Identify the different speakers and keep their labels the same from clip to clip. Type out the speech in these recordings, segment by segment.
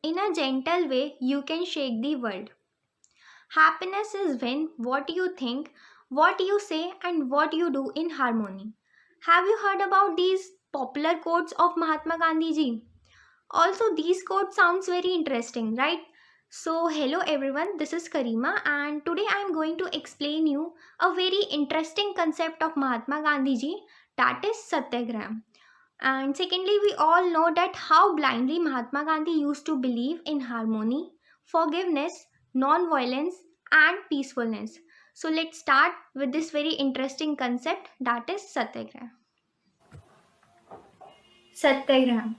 Speaker 1: In a gentle way, you can shake the world. Happiness is when what you think, what you say, and what you do in harmony. Have you heard about these popular quotes of Mahatma Gandhi ji? Also, these quotes sounds very interesting, right? So, hello everyone, this is Karima, and today I am going to explain you a very interesting concept of Mahatma Gandhi ji, that is Satyagraha. And secondly, we all know that how blindly Mahatma Gandhi used to believe in harmony, forgiveness, non-violence, and peacefulness. So let's start with this very interesting concept, that is Satyagraha. Satyagraha.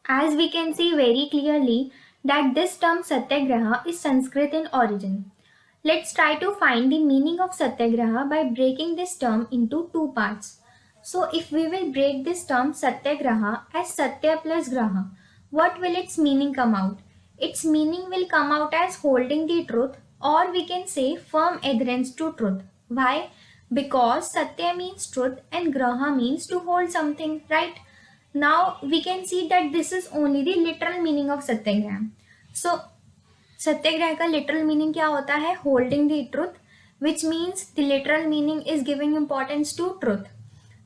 Speaker 1: As we can see very clearly that this term Satyagraha is Sanskrit in origin. Let's try to find the meaning of Satyagraha by breaking this term into two parts. So if we will break this term Satyagraha as Satya plus Graha, what will its meaning come out? Its meaning will come out as holding the truth, or we can say firm adherence to truth. Why? Because Satya means truth and Graha means to hold something, right? Now we can see that this is only the literal meaning of Satyagraha. So सत्याग्रह का literal meaning क्या होता है? Holding the truth, which means the literal meaning is giving importance to truth.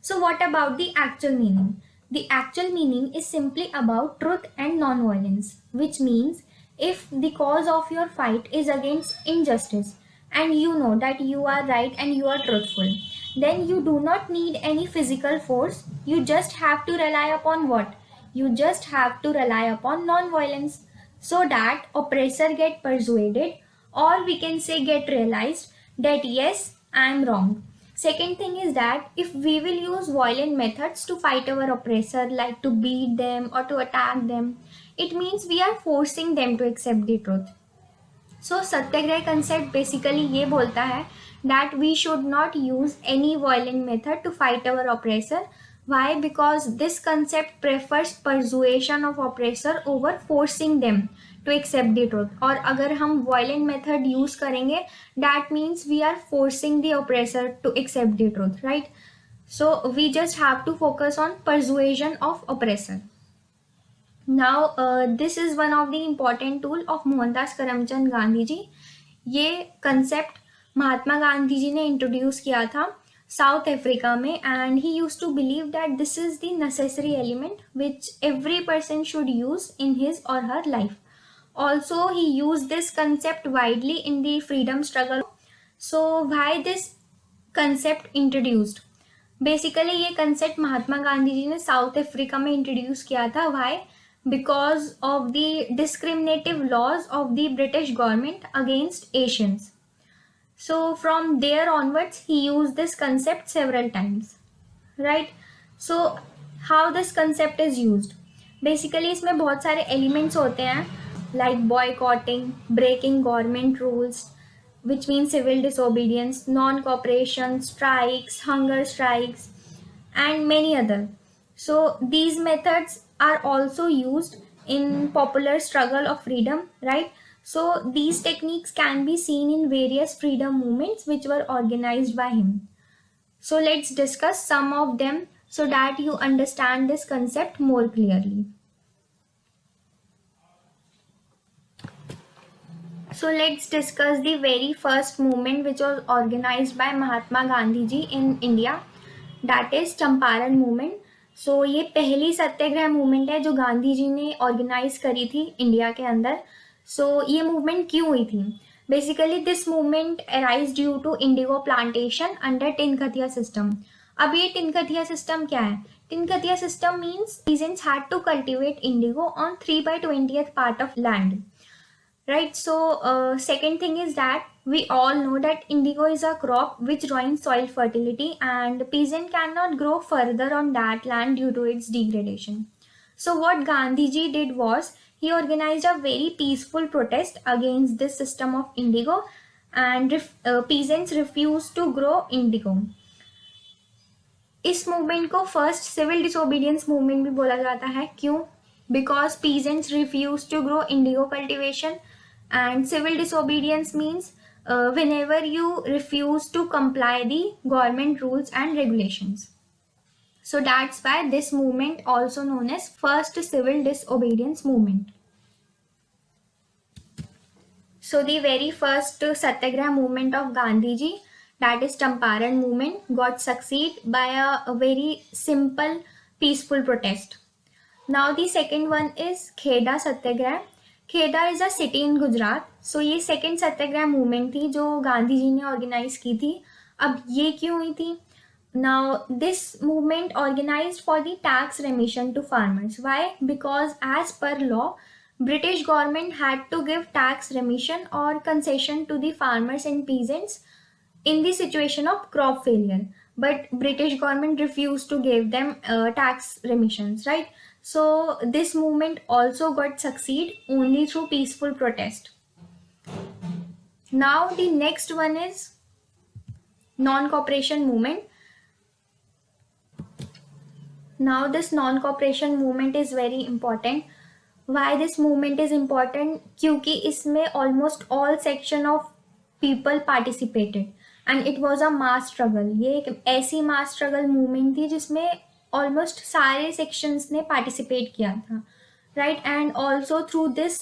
Speaker 1: So what about the actual meaning? The actual meaning is simply about truth and non-violence, which means if the cause of your fight is against injustice and you know that you are right and you are truthful, then you do not need any physical force. You just have to rely upon what? You just have to rely upon non-violence so that oppressor get persuaded, or we can say get realized that yes, I am wrong. Second thing is that if we will use violent methods to fight our oppressor, like to beat them or to attack them, it means we are forcing them to accept the truth. So Satyagraha concept basically ये बोलता है that we should not use any violent method to fight our oppressor. Why? Because this concept prefers persuasion of oppressor over forcing them to accept the truth. और अगर हम violent method use करेंगे, that means we are forcing the oppressor to accept the truth, right? So we just have to focus on persuasion of oppressor. Now, this is one of the important tool of Mohandas Karamchand Gandhi ji. ये concept Mahatma Gandhi ji ने introduce किया था South Africa में, and he use to believe that this is the necessary element which every person should use in his or her life. Also, he used this concept widely in the freedom struggle. So, why this concept introduced? Basically ये concept Mahatma Gandhi ji ने South Africa में introduce किया था. Why? Because of the discriminative laws of the British government against Asians. So from there onwards he used this concept several times, right? So how this concept is used? Basically इसमें बहुत सारे elements होते हैं like boycotting, breaking government rules, which means civil disobedience, non-cooperation, strikes, hunger strikes, and many other. So these methods are also used in popular struggle of freedom, right? So these techniques can be seen in various freedom movements which were organized by him. So let's discuss some of them so that you understand this concept more clearly. So let's discuss the very first movement which was organized by Mahatma Gandhi ji in India, that is Champaran movement. So ये पहली सत्याग्रह movement है जो गांधी जी ने organise करी थी India के अंदर. सो ये मूवमेंट क्यों हुई थी? Basically this movement arise due to indigo plantation under tinkathia system. अब ये टिनकथिया सिस्टम क्या है? Tinkathia system means peasants had to cultivate indigo on 3/20th part of land. Right, so second thing is that we all know that indigo is a crop which ruins soil fertility and peasant cannot grow further on that land due to its degradation. So what Gandhi ji did was he organized a very peaceful protest against this system of indigo, and peasants refused to grow indigo. इस movement को first civil disobedience movement भी बोला जाता है. क्यों? Because peasants refuse to grow indigo cultivation, and civil disobedience means whenever you refuse to comply the government rules and regulations. So that's why this movement also known as first civil disobedience movement. So the very first Satyagraha movement of Gandhiji, that is Champaran movement, got succeed by a very simple, peaceful protest. Now the second one is Kheda Satyagraha. Kheda is a city in Gujarat. So ये second सत्याग्रह movement थी जो गांधी जी ने organise की थी. अब ये क्यों हुई थी? Now this movement organised for the tax remission to farmers. Why? Because as per law British government had to give tax remission or concession to the farmers and peasants in the situation of crop failure, but British government refused to give them tax remissions, right? So this movement also got succeed only through peaceful protest. Now the next one is non-cooperation movement. Now this non-cooperation movement is very important. Why this movement is important? क्योंकि इसमें almost all section of people participated and it was a mass struggle. ये एक ऐसी mass struggle movement थी जिसमें almost सारे sections ने participate किया था, right? And also through this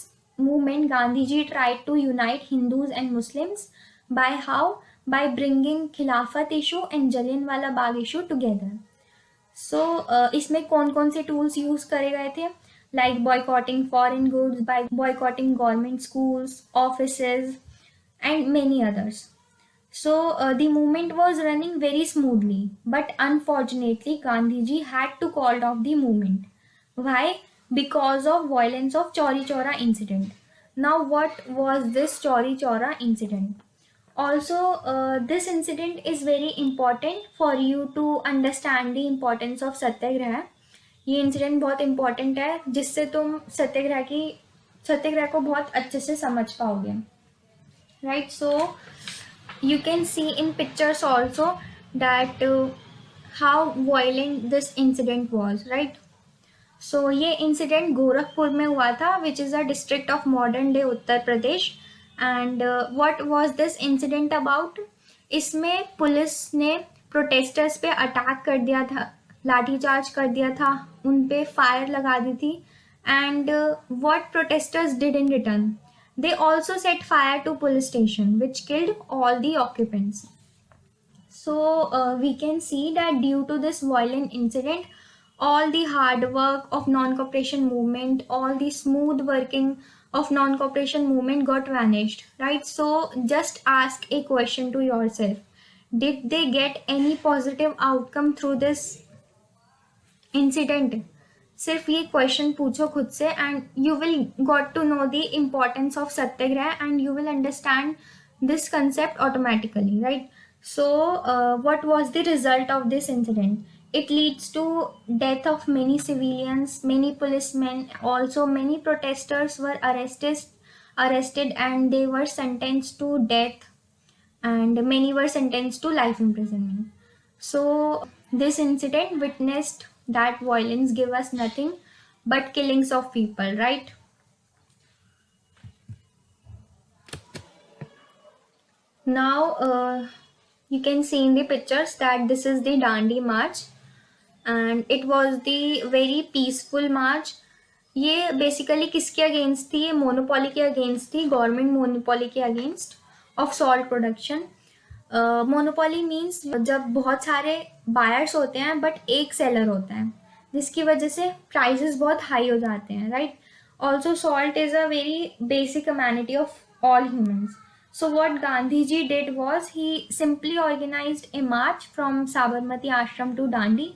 Speaker 1: movement Gandhi ji tried to unite Hindus and Muslims by how? By bringing Khilafat issue and Jallianwala Bagh issue together. सो इसमें कौन कौन से टूल्स यूज करे गए थे? Like boycotting foreign goods, by boycotting government schools, offices and many others. So the movement was running very smoothly, but unfortunately Gandhiji had to call off the movement. Why? Because of violence of Chauri Chaura incident. Now what was this Chauri Chaura incident? Also, this incident is very important for you to understand the importance of सत्याग्रह. ये incident बहुत important है जिससे तुम सत्याग्रह को बहुत अच्छे से समझ पाओगे, right? So you can see in pictures also that how violent this incident was, right? So ये इंसिडेंट गोरखपुर में हुआ था, which is a district of modern day Uttar Pradesh. And what was this incident about? इसमें पुलिस ने protesters पे attack कर दिया था, लाठीचार्ज कर दिया था, उन पे फायर लगा दी थी. And what protesters did in return? They also set fire to police station, which killed all the occupants. So we can see that due to this violent incident, all the hard work of non-cooperation movement, all the smooth working of non-cooperation movement got vanished, right? So just ask a question to yourself. Did they get any positive outcome through this incident? सिर्फ ये question पूछो खुद से and you will got to know the importance of satyagraha and you will understand this concept automatically, right? So what was the result of this incident? It leads to death of many civilians, many policemen, also many protesters were arrested and they were sentenced to death and many were sentenced to life imprisonment. So this incident witnessed that violence give us nothing but killings of people, right? Now you can see in the pictures that this is the Dandi March and it was the very peaceful march. ये basically किसके against थी? ये monopoly के against थी, government monopoly के against of salt production. Monopoly means जब बहुत सारे बायर्स होते हैं बट एक सेलर होता है, जिसकी वजह से प्राइसेस बहुत हाई हो जाते हैं, right? Also salt is a very basic community of all humans. So what Gandhi ji did was he simply organized a march from Sabarmati Ashram to Dandi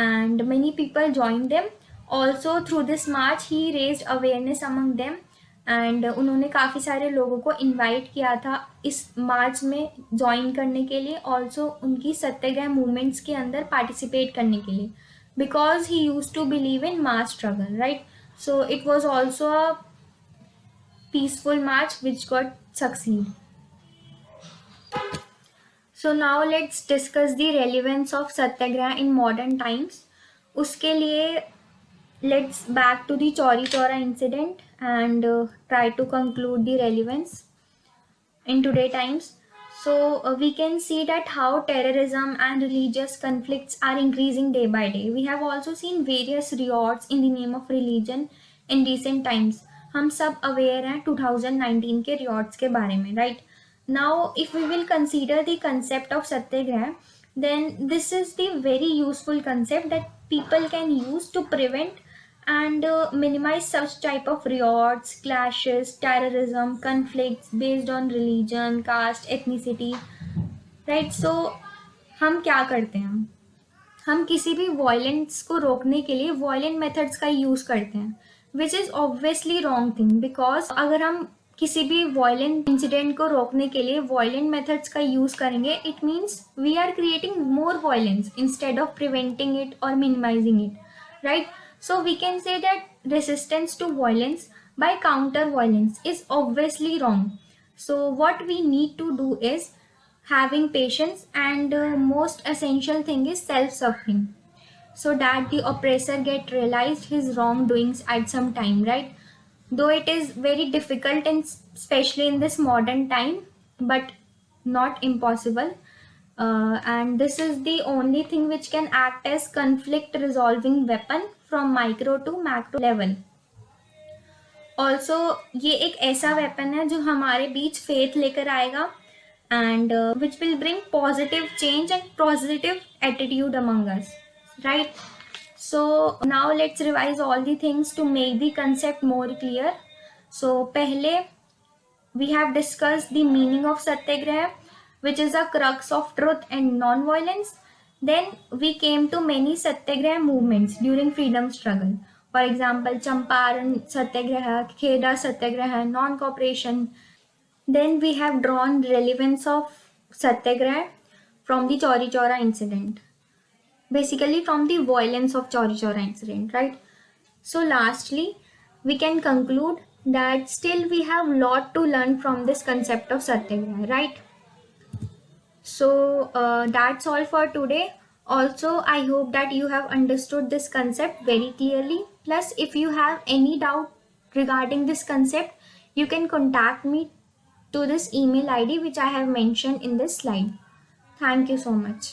Speaker 1: and many people joined them. Also through this march he raised awareness among them and उन्होंने काफ़ी सारे लोगों को invite किया था इस मार्च में join करने के लिए, ऑल्सो उनकी सत्याग्रह मूवमेंट्स के अंदर पार्टिसिपेट करने के लिए, because he use to believe in mass struggle, right? So it was also a peaceful march which got succeed. So now let's discuss the relevance of satyagraha in modern times. उसके लिए let's back to the Chauri Chaura incident and try to conclude the relevance in today times. So we can see that how terrorism and religious conflicts are increasing day by day. We have also seen various riots in the name of religion in recent times. हम सब aware हैं 2019 के रियॉट्स के बारे में, right? Now if we will consider the concept of satyagraha, then this is the very useful concept that people can use to prevent and minimize such type of riots, clashes, terrorism, conflicts based on religion, caste, ethnicity, right? So हम क्या करते हैं, हम किसी भी violence को रोकने के लिए वॉयलेंट मेथड्स का यूज़ करते हैं, which is obviously wrong thing, because अगर हम किसी भी वॉयलेंट इंसिडेंट को रोकने के लिए वॉयलेंट मेथड्स का यूज़ करेंगे, it means we are creating more violence instead of preventing it और minimizing it, right? So we can say that resistance to violence by counter violence is obviously wrong. So what we need to do is having patience, and most essential thing is self-suffering, so that the oppressor get realized his wrongdoings at some time, right? Though it is very difficult, and especially in this modern time, but not impossible. And this is the only thing which can act as conflict resolving weapon from micro to macro level. Also ये एक ऐसा weapon है जो हमारे बीच faith लेकर आएगा, and which will bring positive change and positive attitude among us, right? So now let's revise all the things to make the concept more clear. So पहले we have discussed the meaning of satyagraha, which is a crux of truth and non-violence. Then we came to many satyagraha movements during freedom struggle. For example, Champaran Satyagraha, Kheda Satyagraha, non-cooperation. Then we have drawn relevance of satyagraha from the Chauri Chaura incident. Basically from the violence of Chauri Chaura incident, right? So lastly, we can conclude that still we have lot to learn from this concept of satyagraha, right? So that's all for today. Also, I hope that you have understood this concept very clearly. Plus, if you have any doubt regarding this concept, you can contact me to this email ID which I have mentioned in this slide. Thank you so much.